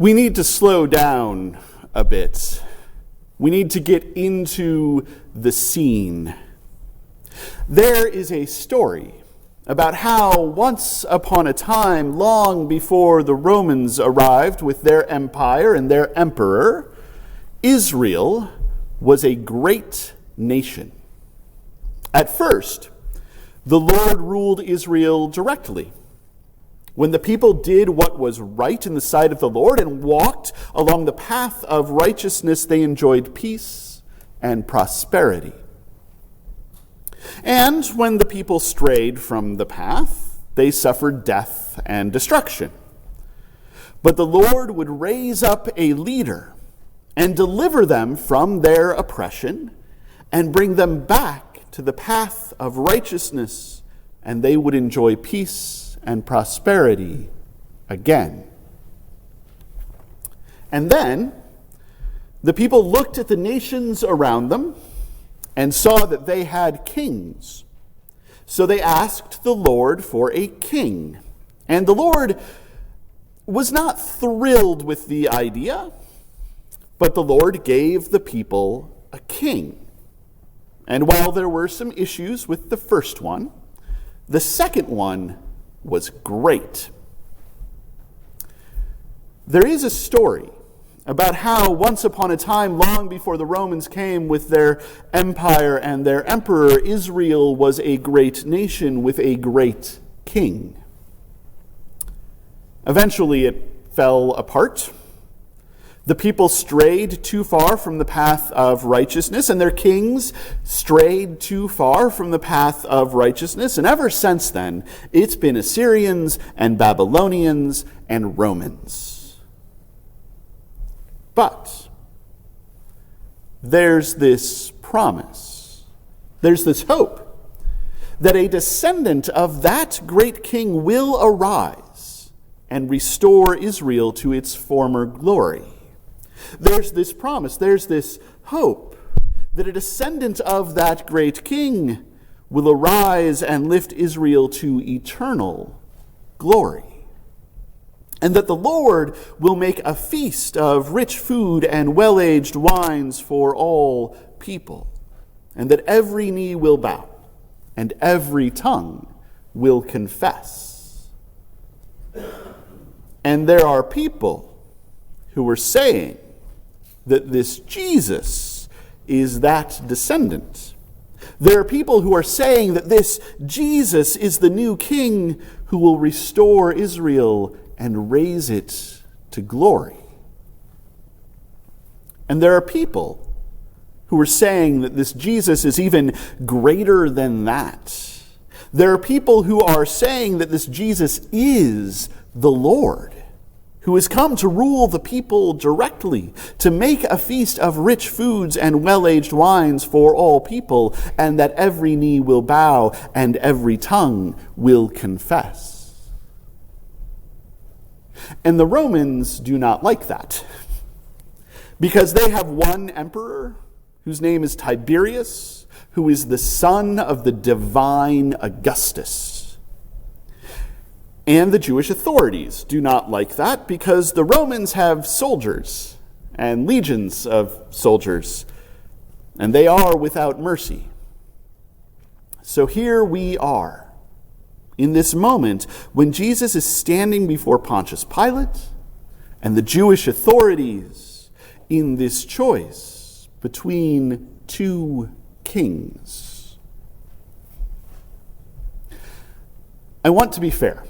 We need to slow down a bit. We need to get into the scene. There is a story about how once upon a time, long before the Romans arrived with their empire and their emperor, Israel was a great nation. At first, the Lord ruled Israel directly. When the people did what was right in the sight of the Lord and walked along the path of righteousness, they enjoyed peace and prosperity. And when the people strayed from the path, they suffered death and destruction. But the Lord would raise up a leader and deliver them from their oppression and bring them back to the path of righteousness, and they would enjoy peace and prosperity again. And then the people looked at the nations around them and saw that they had kings. So they asked the Lord for a king. And the Lord was not thrilled with the idea, but the Lord gave the people a king. And while there were some issues with the first one, the second one was great. There is a story about how once upon a time, long before the Romans came with their empire and their emperor, Israel was a great nation with a great king. Eventually it fell apart. The people strayed too far from the path of righteousness, and their kings strayed too far from the path of righteousness. And ever since then, it's been Assyrians and Babylonians and Romans. But there's this promise, there's this hope that a descendant of that great king will arise and restore Israel to its former glory. There's this promise, there's this hope that a descendant of that great king will arise and lift Israel to eternal glory. And that the Lord will make a feast of rich food and well-aged wines for all people. And that every knee will bow and every tongue will confess. And there are people who are saying that this Jesus is that descendant. There are people who are saying that this Jesus is the new king who will restore Israel and raise it to glory. And there are people who are saying that this Jesus is even greater than that. There are people who are saying that this Jesus is the Lord, who has come to rule the people directly, to make a feast of rich foods and well-aged wines for all people, and that every knee will bow and every tongue will confess. And the Romans do not like that, because they have one emperor whose name is Tiberius, who is the son of the divine Augustus. And the Jewish authorities do not like that because the Romans have soldiers and legions of soldiers, and they are without mercy. So here we are in this moment when Jesus is standing before Pontius Pilate and the Jewish authorities in this choice between two kings. I want to be fair.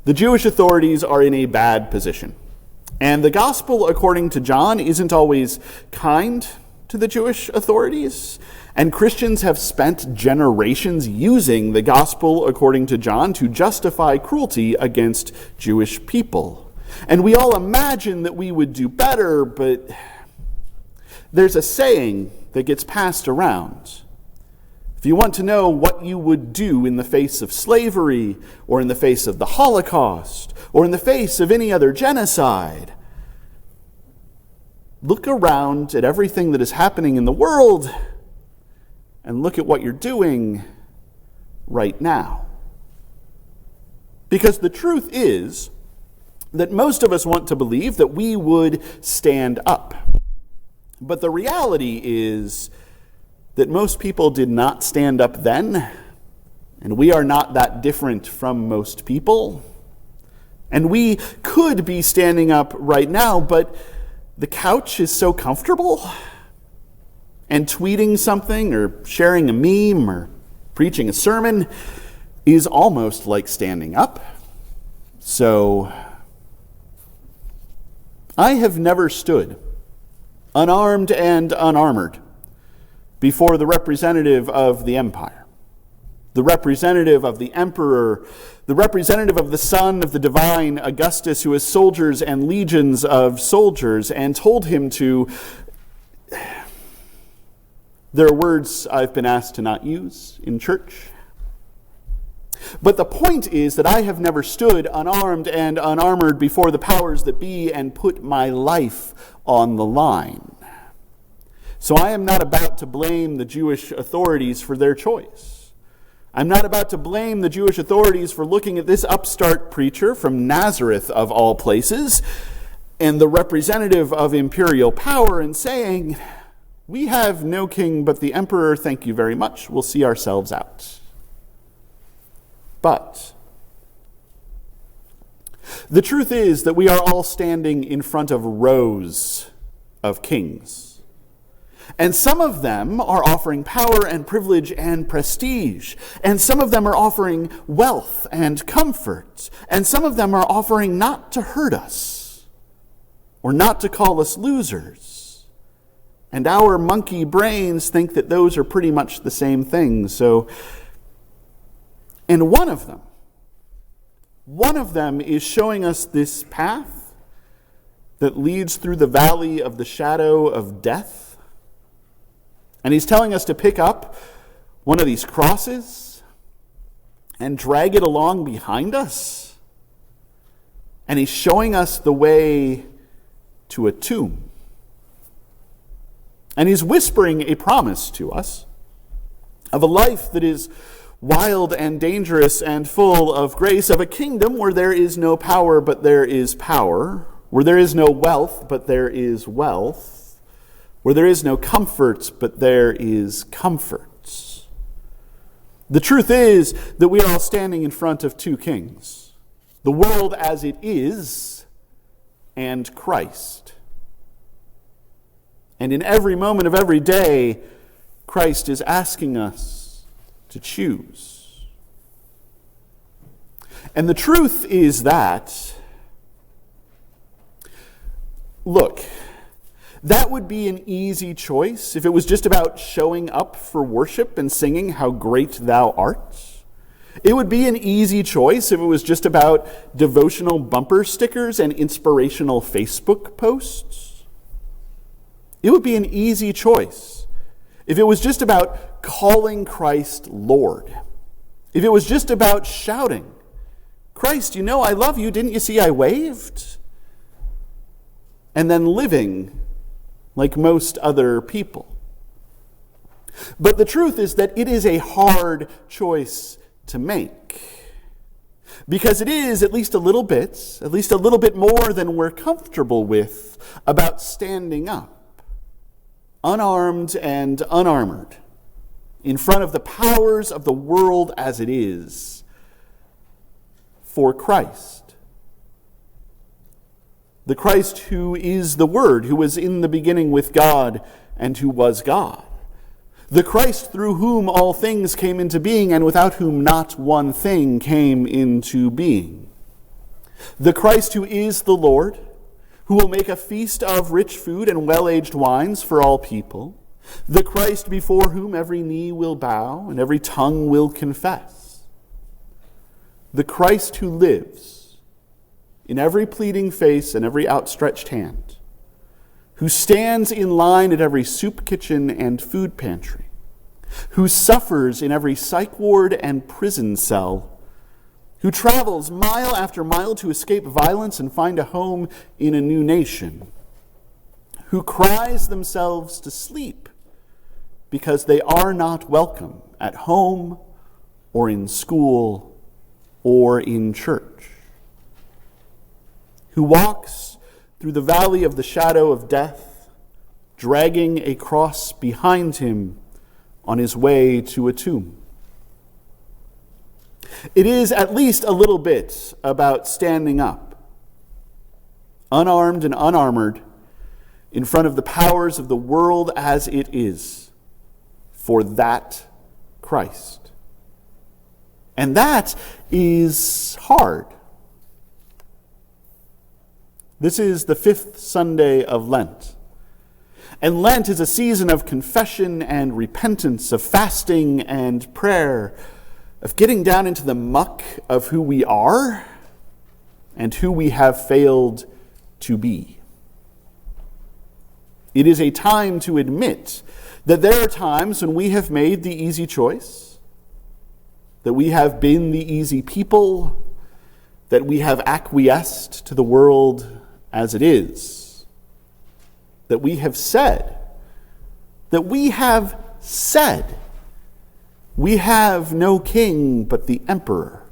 The Jewish authorities are in a bad position. And the gospel, according to John, isn't always kind to the Jewish authorities. And Christians have spent generations using the gospel, according to John, to justify cruelty against Jewish people. And we all imagine that we would do better, but there's a saying that gets passed around. If you want to know what you would do in the face of slavery, or in the face of the Holocaust, or in the face of any other genocide, look around at everything that is happening in the world and look at what you're doing right now. Because the truth is, that most of us want to believe that we would stand up. But the reality is that most people did not stand up then, and we are not that different from most people. And we could be standing up right now, but the couch is so comfortable, and tweeting something or sharing a meme or preaching a sermon is almost like standing up. So I have never stood, unarmed and unarmored, before the representative of the empire, the representative of the emperor, the representative of the son of the divine Augustus, who has soldiers and legions of soldiers, and told him to... There are words I've been asked to not use in church. But the point is that I have never stood unarmed and unarmored before the powers that be and put my life on the line. So I am not about to blame the Jewish authorities for their choice. I'm not about to blame the Jewish authorities for looking at this upstart preacher from Nazareth, of all places, and the representative of imperial power, and saying, "We have no king but the emperor, thank you very much, we'll see ourselves out." But the truth is that we are all standing in front of rows of kings. And some of them are offering power and privilege and prestige. And some of them are offering wealth and comfort. And some of them are offering not to hurt us or not to call us losers. And our monkey brains think that those are pretty much the same thing. And one of them is showing us this path that leads through the valley of the shadow of death. And he's telling us to pick up one of these crosses and drag it along behind us. And he's showing us the way to a tomb. And he's whispering a promise to us of a life that is wild and dangerous and full of grace, of a kingdom where there is no power but there is power, where there is no wealth but there is wealth, where there is no comfort, but there is comfort. The truth is that we are all standing in front of two kings, the world as it is and Christ. And in every moment of every day, Christ is asking us to choose. And the truth is that, look, that would be an easy choice if it was just about showing up for worship and singing "How Great Thou Art." It would be an easy choice if it was just about devotional bumper stickers and inspirational Facebook posts. It would be an easy choice if it was just about calling Christ Lord. If it was just about shouting, "Christ, you know I love you, didn't you see I waved?" And then living like most other people. But the truth is that it is a hard choice to make. Because it is at least a little bit more than we're comfortable with about standing up, unarmed and unarmored, in front of the powers of the world as it is, for Christ. The Christ who is the Word, who was in the beginning with God and who was God. The Christ through whom all things came into being and without whom not one thing came into being. The Christ who is the Lord, who will make a feast of rich food and well-aged wines for all people. The Christ before whom every knee will bow and every tongue will confess. The Christ who lives in every pleading face and every outstretched hand, who stands in line at every soup kitchen and food pantry, who suffers in every psych ward and prison cell, who travels mile after mile to escape violence and find a home in a new nation, who cries themselves to sleep because they are not welcome at home or in school or in church, who walks through the valley of the shadow of death, dragging a cross behind him on his way to a tomb. It is at least a little bit about standing up, unarmed and unarmored, in front of the powers of the world as it is, for that Christ. And that is hard. This is the 5th Sunday of Lent. And Lent is a season of confession and repentance, of fasting and prayer, of getting down into the muck of who we are and who we have failed to be. It is a time to admit that there are times when we have made the easy choice, that we have been the easy people, that we have acquiesced to the world as it is, that we have said, we have no king but the emperor.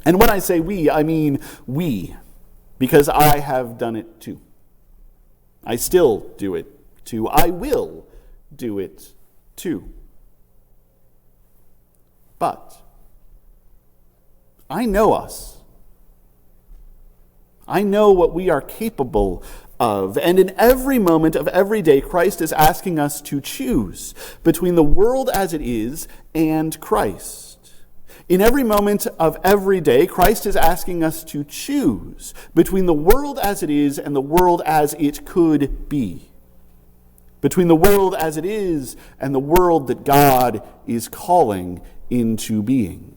And when I say we, I mean we, because I have done it too. I still do it too. I will do it too. But I know us. I know what we are capable of. And in every moment of every day, Christ is asking us to choose between the world as it is and Christ. In every moment of every day, Christ is asking us to choose between the world as it is and the world as it could be. Between the world as it is and the world that God is calling into being.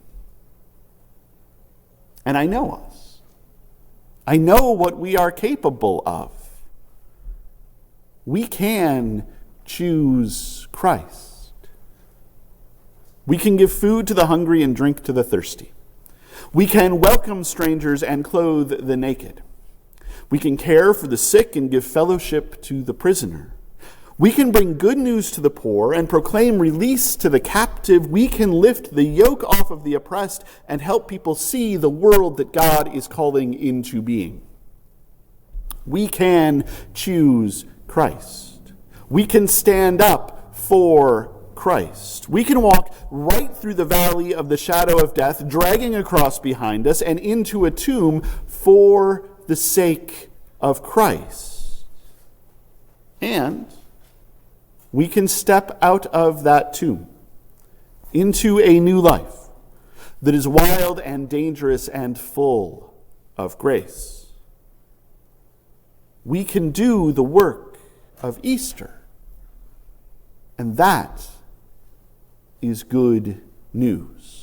And I know us. I know what we are capable of. We can choose Christ. We can give food to the hungry and drink to the thirsty. We can welcome strangers and clothe the naked. We can care for the sick and give fellowship to the prisoner. We can bring good news to the poor and proclaim release to the captive. We can lift the yoke off of the oppressed and help people see the world that God is calling into being. We can choose Christ. We can stand up for Christ. We can walk right through the valley of the shadow of death, dragging a cross behind us and into a tomb for the sake of Christ. And we can step out of that tomb into a new life that is wild and dangerous and full of grace. We can do the work of Easter. And that is good news.